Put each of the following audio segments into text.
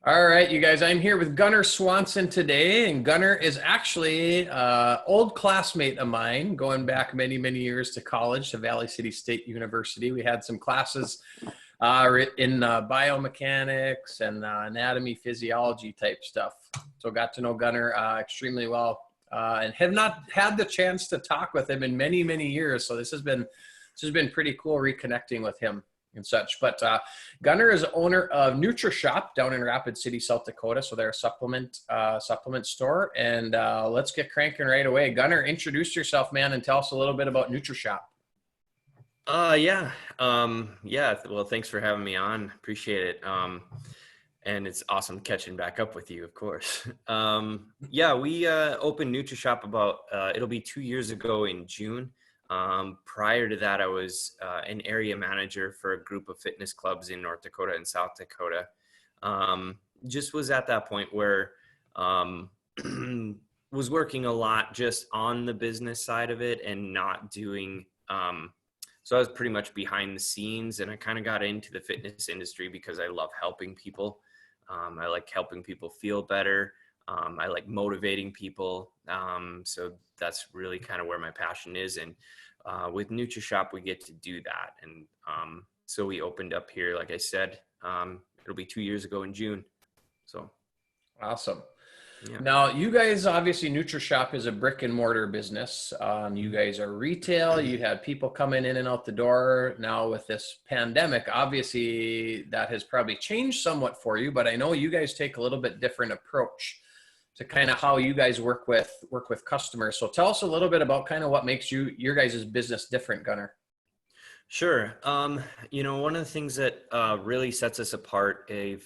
All right, you guys, I'm here with Gunnar Swanson today, and Gunnar is actually an old classmate of mine, going back many, many years to college, to Valley City State University. We had some classes in biomechanics and anatomy, physiology type stuff. So got to know Gunnar extremely well and have not had the chance to talk with him in many, many years. So this has been pretty cool reconnecting with him and such. But Gunnar is owner of Nutrishop down in Rapid City, South Dakota. So they're a supplement store. And let's get cranking right away. Gunnar, introduce yourself, man, and tell us a little bit about Nutrishop. Yeah. Well, thanks for having me on. Appreciate it. And it's awesome catching back up with you, of course. We opened Nutrishop about, it'll be 2 years ago in June. Prior to that, I was an area manager for a group of fitness clubs in North Dakota and South Dakota. Just was at that point where was working a lot just on the business side of it and not doing, so I was pretty much behind the scenes, and I kind of got into the fitness industry because I love helping people. I like helping people feel better. I like motivating people. So that's really kind of where my passion is. And with Nutrishop, we get to do that. And so we opened up here, like I said, it'll be 2 years ago in June. So awesome. Yeah. Now, you guys, obviously, Nutrishop is a brick and mortar business. You guys are retail. You had people coming in and out the door. Now, with this pandemic, obviously, that has probably changed somewhat for you. But I know you guys take a little bit different approach to kind of how you guys work with customers. So tell us a little bit about kind of what makes your guys' business different, Gunnar. Sure. One of the things that really sets us apart is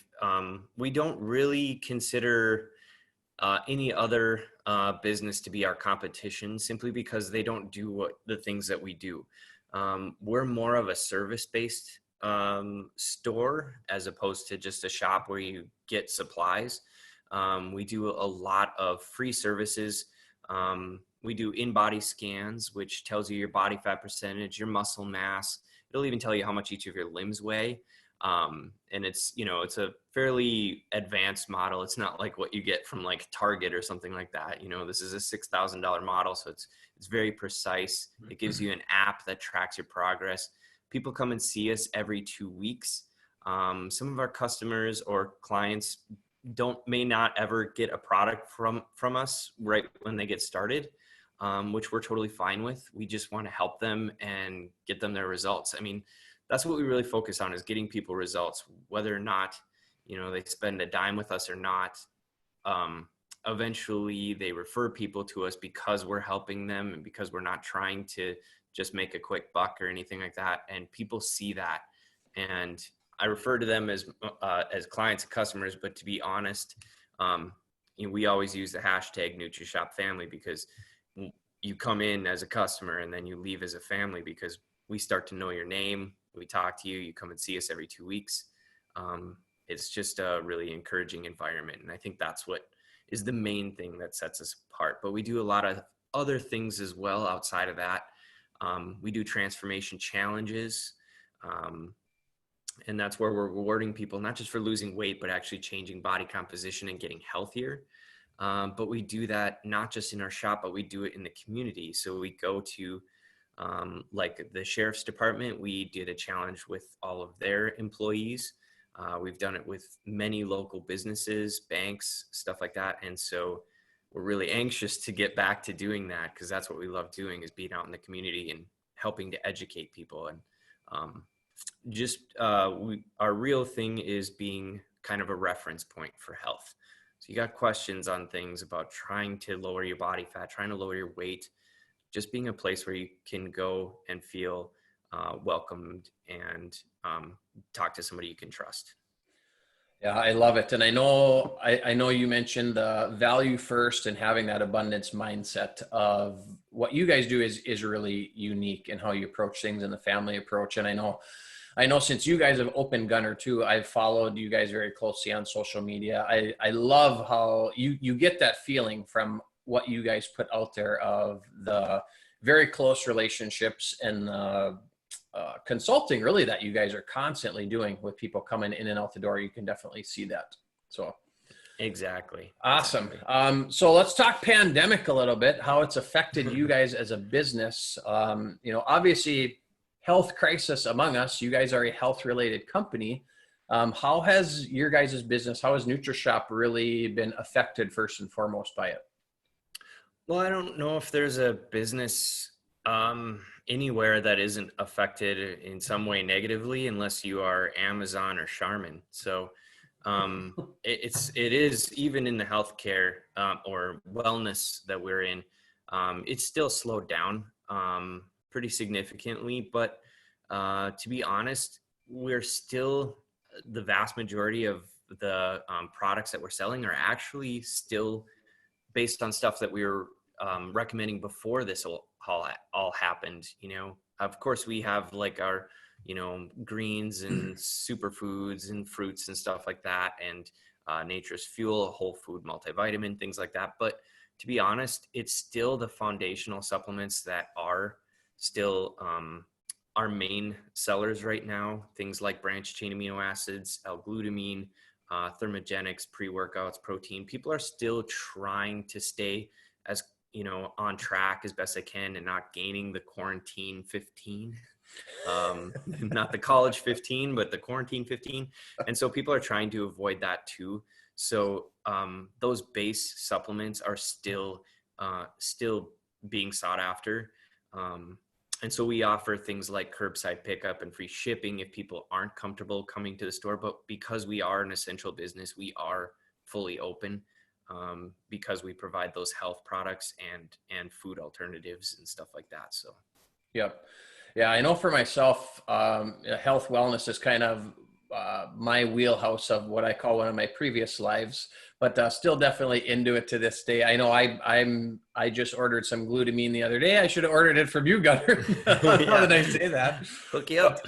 we don't really consider any other business to be our competition, simply because they don't do the things that we do. We're more of a service-based store as opposed to just a shop where you get supplies. We do a lot of free services. We do in-body scans, which tells you your body fat percentage, your muscle mass. It'll even tell you how much each of your limbs weigh. And it's a fairly advanced model. It's not like what you get from like Target or something like that. This is a $6,000 model. So it's very precise. It gives you an app that tracks your progress. People come and see us every 2 weeks. Some of our customers or clients may not ever get a product from us right when they get started, which we're totally fine with. We just want to help them and get them their results. I mean, that's what we really focus on, is getting people results, whether or not, they spend a dime with us or not. Eventually they refer people to us because we're helping them and because we're not trying to just make a quick buck or anything like that. And people see that. And I refer to them as clients and customers, but to be honest, we always use the hashtag Nutrishop family, because you come in as a customer and then you leave as a family, because we start to know your name. We talk to you, you come and see us every 2 weeks. It's just a really encouraging environment. And I think that's what is the main thing that sets us apart. But we do a lot of other things as well outside of that. We do transformation challenges. And that's where we're rewarding people, not just for losing weight, but actually changing body composition and getting healthier. But we do that not just in our shop, but we do it in the community. So we go to like the sheriff's department. We did a challenge with all of their employees. We've done it with many local businesses, banks, stuff like that. And so we're really anxious to get back to doing that, because that's what we love doing, is being out in the community and helping to educate people. And our real thing is being kind of a reference point for health. So you got questions on things about trying to lower your body fat, trying to lower your weight, just being a place where you can go and feel welcomed and talk to somebody you can trust. Yeah, I love it. And I know you mentioned the value first and having that abundance mindset of what you guys do is really unique in how you approach things and the family approach. And I know since you guys have opened Gunnar too, I've followed you guys very closely on social media. I love how you get that feeling from what you guys put out there of the very close relationships and consulting really that you guys are constantly doing with people coming in and out the door. You can definitely see that. So Exactly. awesome. Exactly. So let's talk pandemic a little bit, how it's affected you guys as a business. Obviously health crisis among us, you guys are a health related company. How has your guys' business, how has Nutrishop really been affected first and foremost by it? Well, I don't know if there's a business anywhere that isn't affected in some way negatively, unless you are Amazon or Charmin. So it is even in the healthcare or wellness that we're in. It's still slowed down pretty significantly, but to be honest, we're still the vast majority of the products that we're selling are actually still based on stuff that we were recommending before this all happened. Of course we have like our, greens and superfoods and fruits and stuff like that. And nature's fuel, whole food multivitamin, things like that. But to be honest, it's still the foundational supplements that are still our main sellers right now. Things like branched chain amino acids, L-glutamine, thermogenics, pre-workouts, protein. People are still trying to stay as on track as best they can and not gaining the quarantine 15. Not the college 15, but the quarantine 15. And so people are trying to avoid that too. So those base supplements are still being sought after. And so we offer things like curbside pickup and free shipping if people aren't comfortable coming to the store. But because we are an essential business, we are fully open because we provide those health products and food alternatives and stuff like that. So, Yep. Yeah, I know for myself, health wellness is kind of my wheelhouse of what I call one of my previous lives, but still definitely into it to this day. I know I just ordered some glutamine the other day. I should have ordered it from you, Gunnar. Now that I say that, hook you up.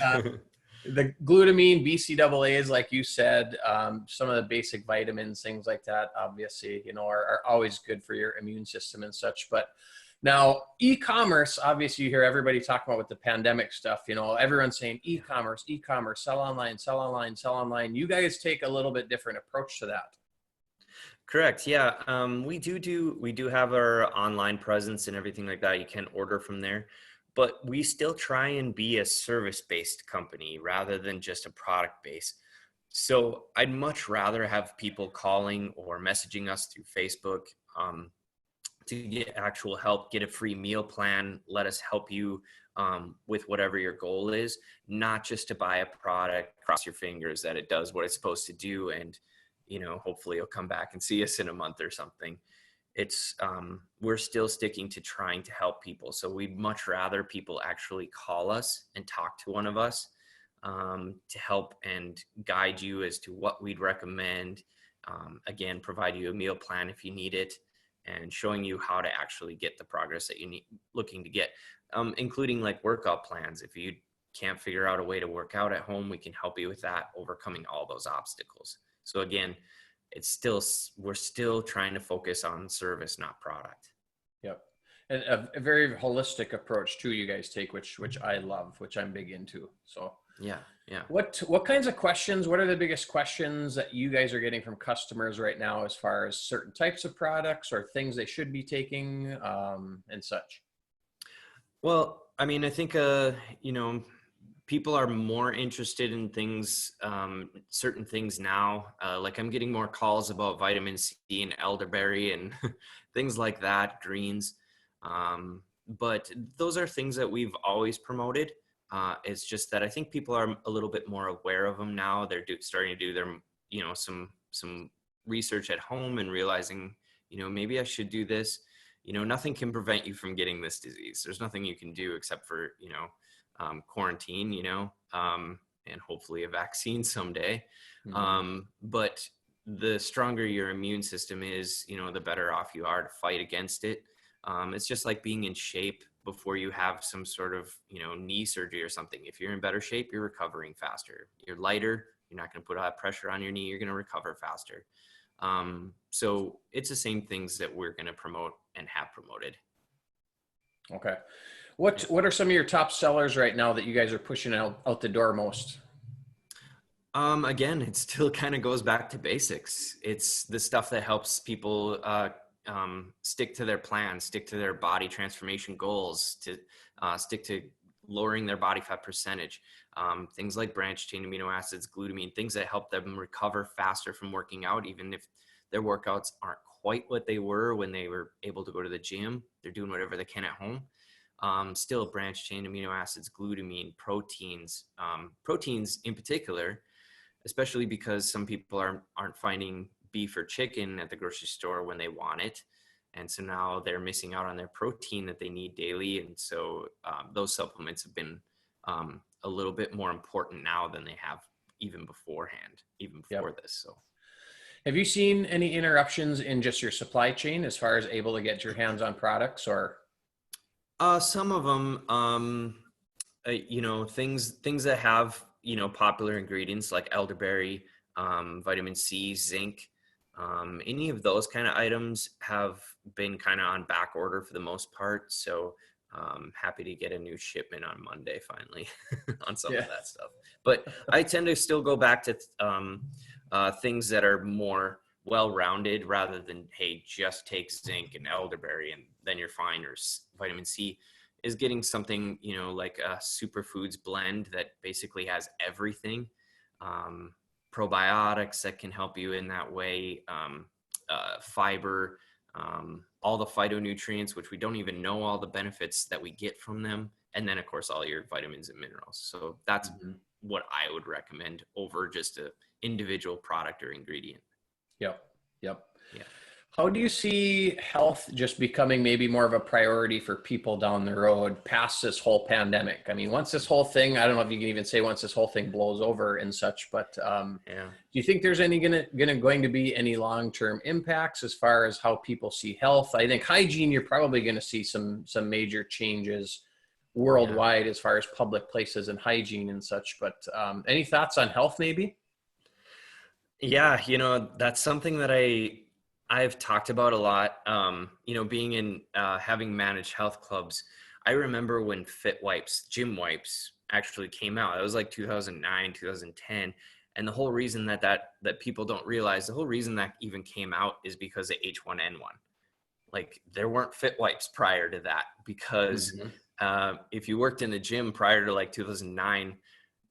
The glutamine, BCAAs, like you said, some of the basic vitamins, things like that, obviously, are always good for your immune system and such. But now, e-commerce, obviously you hear everybody talking about with the pandemic stuff, everyone's saying e-commerce, sell online, sell online, sell online. You guys take a little bit different approach to that. Correct. Yeah. We do have our online presence and everything like that. You can order from there, but we still try and be a service-based company rather than just a product-based. So I'd much rather have people calling or messaging us through Facebook, to get actual help, get a free meal plan, let us help you with whatever your goal is, not just to buy a product, cross your fingers that it does what it's supposed to do. And, hopefully you'll come back and see us in a month or something. It's, we're still sticking to trying to help people. So we'd much rather people actually call us and talk to one of us to help and guide you as to what we'd recommend. Again, provide you a meal plan if you need it, and showing you how to actually get the progress that you need looking to get, including like workout plans. If you can't figure out a way to work out at home, we can help you with that, overcoming all those obstacles. So again, we're still trying to focus on service, not product. Yep. And a very holistic approach too, you guys take, which I love, which I'm big into. So yeah. What kinds of questions, what are the biggest questions that you guys are getting from customers right now as far as certain types of products or things they should be taking and such? Well, I mean, I think, people are more interested in things, certain things now. Like I'm getting more calls about vitamin C and elderberry and things like that, greens. But those are things that we've always promoted. It's just that I think people are a little bit more aware of them now. They're starting to do their, some research at home and realizing, maybe I should do this. Nothing can prevent you from getting this disease. There's nothing you can do except for, quarantine, and hopefully a vaccine someday. Mm-hmm. But the stronger your immune system is, the better off you are to fight against it. It's just like being in shape before you have some sort of, knee surgery or something. If you're in better shape, you're recovering faster. You're lighter. You're not going to put a lot of pressure on your knee. You're going to recover faster. So it's the same things that we're going to promote and have promoted. Okay. What are some of your top sellers right now that you guys are pushing out the door most? Again, it still kind of goes back to basics. It's the stuff that helps people stick to their plans, stick to their body transformation goals, to stick to lowering their body fat percentage. Things like branched chain amino acids, glutamine, things that help them recover faster from working out, even if their workouts aren't quite what they were when they were able to go to the gym. They're doing whatever they can at home. Still branched chain amino acids, glutamine, proteins, proteins in particular, especially because some people aren't finding beef or chicken at the grocery store when they want it. And so now they're missing out on their protein that they need daily. And so those supplements have been a little bit more important now than they have even beforehand, even before this. So have you seen any interruptions in just your supply chain as far as able to get your hands on products or? Some of them, things that have, popular ingredients like elderberry, vitamin C, zinc, any of those kind of items have been kind of on back order for the most part. So happy to get a new shipment on Monday finally on some of that stuff. But I tend to still go back to things that are more well-rounded rather than, hey, just take zinc and elderberry and then you're fine, or vitamin C. Is getting something, like a superfoods blend that basically has everything, probiotics that can help you in that way, fiber, all the phytonutrients, which we don't even know all the benefits that we get from them. And then of course, all your vitamins and minerals. So that's what I would recommend over just a individual product or ingredient. Yep. Yeah. How do you see health just becoming maybe more of a priority for people down the road past this whole pandemic? I mean, once this whole thing, I don't know if you can even say once this whole thing blows over and such, but do you think there's going to be any long-term impacts as far as how people see health? I think hygiene, you're probably going to see some major changes worldwide as far as public places and hygiene and such, but any thoughts on health maybe? Yeah, that's something that I've talked about a lot. Being in having managed health clubs, I remember when gym wipes actually came out. It was like 2009, 2010. And the whole reason that people don't realize, the whole reason that even came out is because of H1N1. Like there weren't fit wipes prior to that because if you worked in the gym prior to like 2009,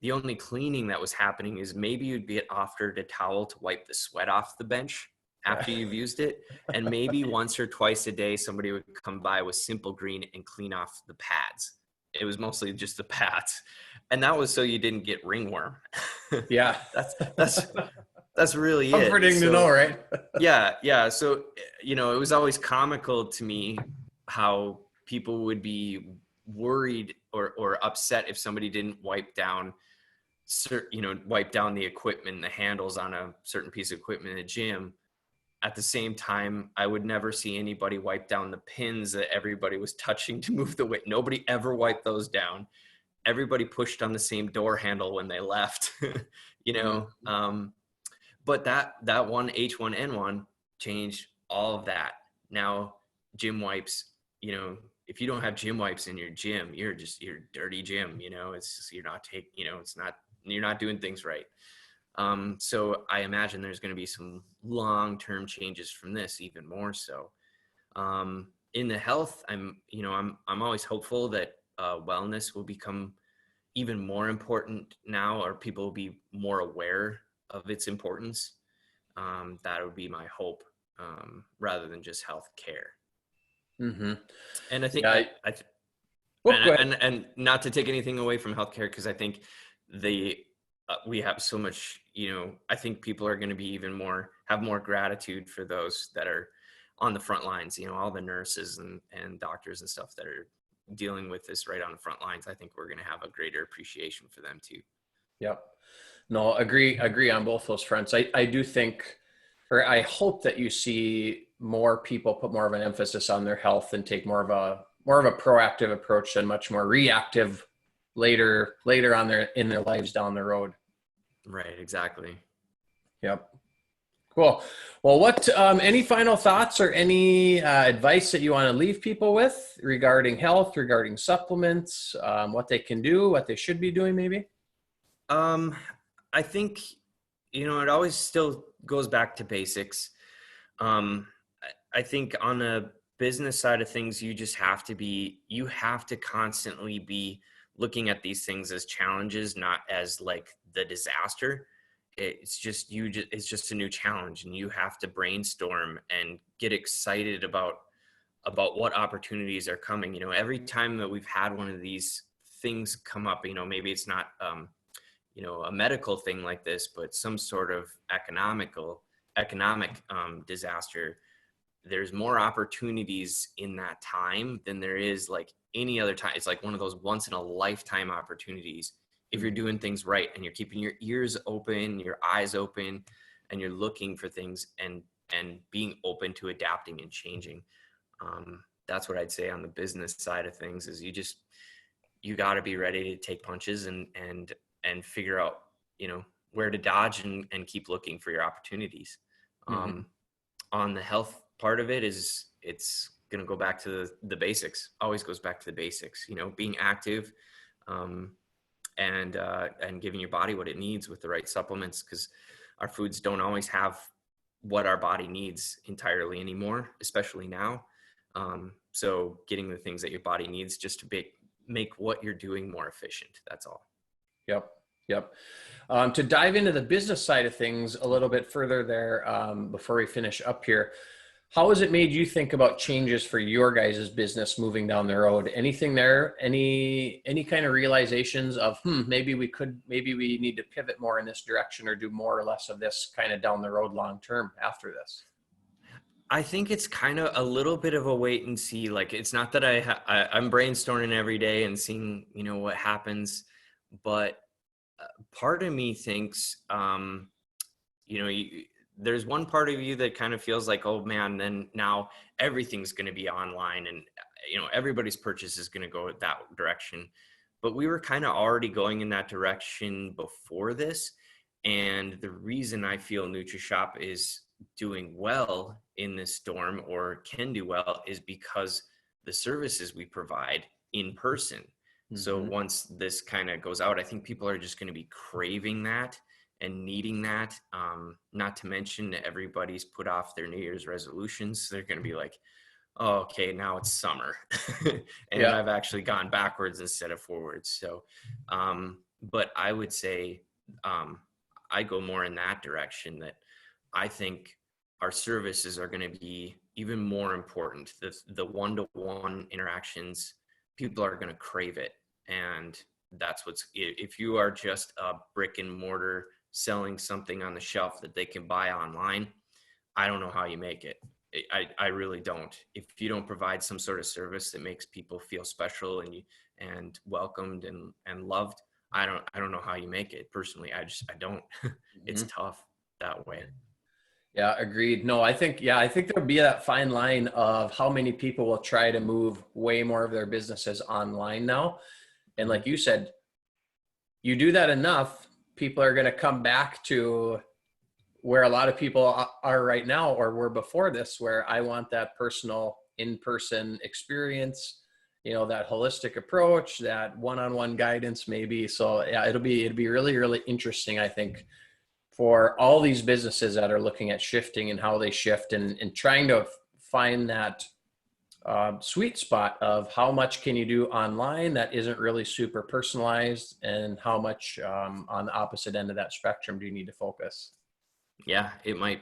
the only cleaning that was happening is maybe you'd get offered a towel to wipe the sweat off the bench after you've used it. And maybe once or twice a day, somebody would come by with Simple Green and clean off the pads. It was mostly just the pads. And that was so you didn't get ringworm. Yeah. That's really comforting to know, right? Yeah. So, it was always comical to me how people would be worried or upset if somebody didn't wipe down the equipment, the handles on a certain piece of equipment in the gym. At the same time, I would never see anybody wipe down the pins that everybody was touching to move the weight. Nobody ever wiped those down. Everybody pushed on the same door handle when they left, but that one H1N1 changed all of that. Now gym wipes, if you don't have gym wipes in your gym, you're dirty gym, it's just, you're not doing things right. So I imagine there's going to be some long-term changes from this, even more so. In the health, I'm always hopeful that wellness will become even more important now, or people will be more aware of its importance. That would be my hope, rather than just health care. And I think, and not to take anything away from healthcare, because I think we have so much, I think people are going to be have more gratitude for those that are on the front lines, all the nurses and doctors and stuff that are dealing with this right on the front lines. I think we're going to have a greater appreciation for them too. Yep. No, agree on both those fronts. I do think, or I hope that you see more people put more of an emphasis on their health and take more of a proactive approach than much more reactive later on in their lives down the road. Right. Exactly. Yep. Cool. Well, what, any final thoughts or any advice that you want to leave people with regarding health, regarding supplements, what they can do, what they should be doing maybe? I think, it always still goes back to basics. I think on the business side of things, you have to constantly be looking at these things as challenges, not as like the disaster. It's just a new challenge, and you have to brainstorm and get excited about what opportunities are coming. Every time that we've had one of these things come up, maybe it's not, a medical thing like this, but some sort of economic disaster. There's more opportunities in that time than there is like any other time. It's like one of those once in a lifetime opportunities if you're doing things right and you're keeping your ears open, your eyes open, and you're looking for things and being open to adapting and changing. That's what I'd say on the business side of things is you got to be ready to take punches and figure out, where to dodge and keep looking for your opportunities. On the health part of it it's going to go back to the basics. Always goes back to the basics, being active, and giving your body what it needs with the right supplements, because our foods don't always have what our body needs entirely anymore, especially now. So getting the things that your body needs just to make what you're doing more efficient. That's all. Yep. To dive into the business side of things a little bit further there, before we finish up here, how has it made you think about changes for your guys' business moving down the road? Anything there? Any kind of realizations of, maybe we need to pivot more in this direction or do more or less of this kind of down the road long term after this? I think it's kind of a little bit of a wait and see. Like, it's not that I'm brainstorming every day and seeing, what happens, but part of me thinks, there's one part of you that kind of feels like, oh man, then now everything's going to be online and, everybody's purchase is going to go that direction. But we were kind of already going in that direction before this. And the reason I feel Nutrishop is doing well in this storm, or can do well, is because the services we provide in person. So once this kind of goes out, I think people are just going to be craving that and needing that. Not to mention everybody's put off their New Year's resolutions. So they're going to be like, oh, okay, now it's summer. And I've actually gone backwards instead of forwards. So, but I would say I go more in that direction, that I think our services are going to be even more important. The one-to-one interactions, people are going to crave it. And that's if you are just a brick and mortar selling something on the shelf that they can buy online, I don't know how you make it. I really don't. If you don't provide some sort of service that makes people feel special and welcomed and loved, I don't know how you make it. Personally, I don't. It's tough that way. Yeah, agreed. No, I think there'll be that fine line of how many people will try to move way more of their businesses online now. And like you said, you do that enough, people are going to come back to where a lot of people are right now, or were before this, where I want that personal in-person experience, that holistic approach, that one-on-one guidance maybe. So yeah, it'll be really, really interesting, I think, for all these businesses that are looking at shifting and how they shift and trying to find that sweet spot of how much can you do online that isn't really super personalized, and how much on the opposite end of that spectrum do you need to focus? Yeah, it might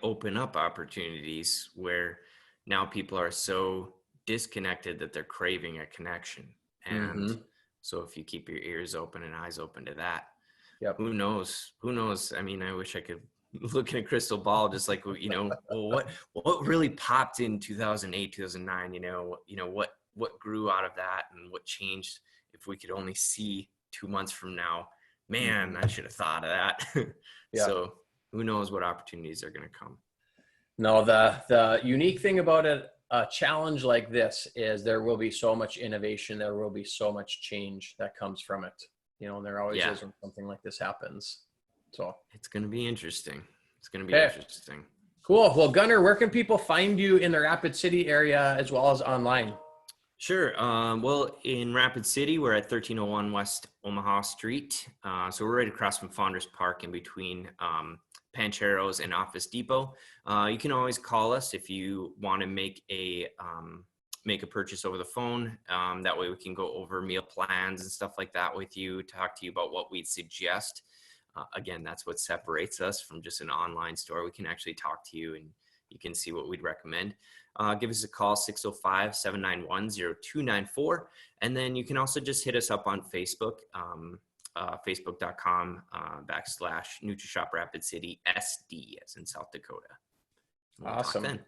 open up opportunities where now people are so disconnected that they're craving a connection. And so if you keep your ears open and eyes open to that, who knows? I mean, I wish I could look in a crystal ball, just like, well, what really popped in 2008, 2009, what grew out of that and what changed. If we could only see 2 months from now, man, I should have thought of that. So who knows what opportunities are going to come. No, the unique thing about a challenge like this is there will be so much innovation. There will be so much change that comes from it. And there always is when something like this happens. So it's going to be interesting. Interesting. Cool. Well, Gunnar, where can people find you in the Rapid City area as well as online? Sure. Well, in Rapid City, we're at 1301 West Omaha Street. So we're right across from Founders Park in between Pancheros and Office Depot. You can always call us if you want to make a purchase over the phone. That way we can go over meal plans and stuff like that with you, talk to you about what we'd suggest. Again, that's what separates us from just an online store. We can actually talk to you and you can see what we'd recommend. Give us a call, 605-791-0294. And then you can also just hit us up on Facebook, facebook.com /Nutrishop of Rapid City, SD as in South Dakota. We'll Awesome. talk then.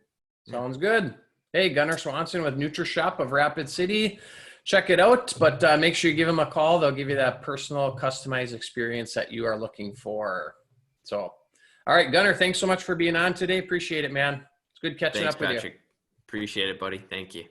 Sounds good. Hey, Gunnar Swanson with Nutrishop of Rapid City. Check it out, but make sure you give them a call. They'll give you that personal, customized experience that you are looking for. So, all right, Gunnar, thanks so much for being on today. Appreciate it, man. It's good catching up with you. Patrick. Appreciate it, buddy. Thank you.